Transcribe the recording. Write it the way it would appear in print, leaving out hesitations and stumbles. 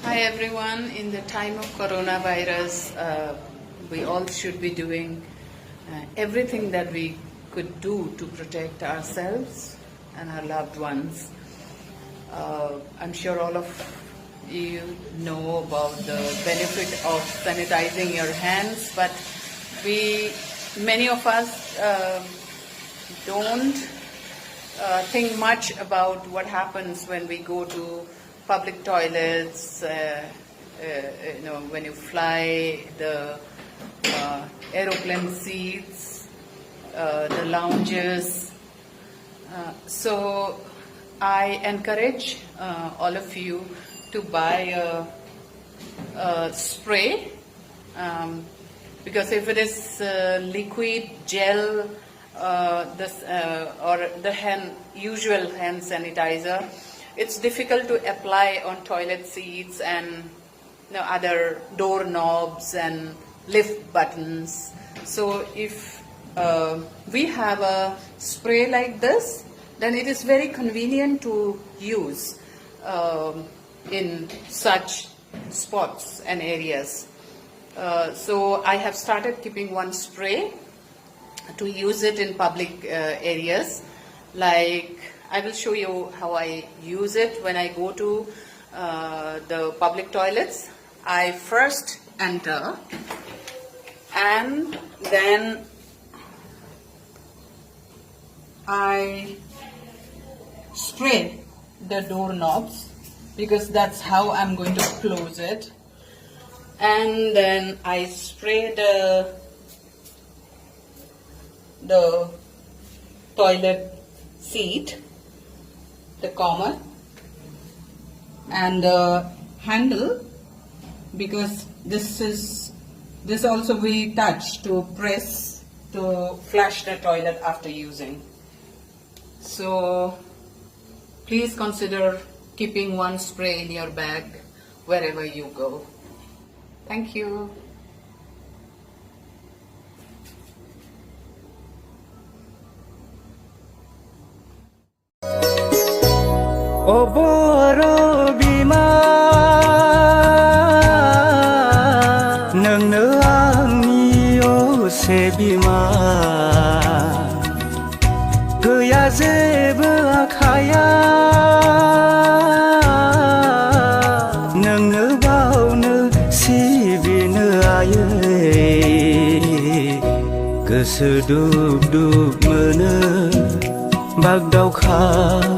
Hi everyone. In the time of coronavirus, we all should be doing everything that we could do to protect ourselves and our loved ones. I'm sure all of you know about the benefit of sanitizing your hands, but many of us don't think much about what happens when we go to public toilets, when you fly, the aeroplane seats, the lounges. So I encourage all of you to buy a spray, because if it is liquid, gel, or the usual hand sanitizer, it's difficult to apply on toilet seats and other door knobs and lift buttons. So if we have a spray like this, then it is very convenient to use in such spots and areas. So I have started keeping one spray to use it in public areas. Like, I will show you how I use it when I go to the public toilets. I first enter and then I spray the doorknobs, because that's how I'm going to close it. And then I spray the toilet seat, the common, and the handle, because this also we touch to press to flush the toilet after using. So please consider keeping one spray in your bag wherever you go. Thank you. O Boro bima nोंनो आंनि असे बिमा गैया जेबो आखाया नोंनो बावनो सिबिनो आयै गोसो दुब दुब मोनो बागदावखाङो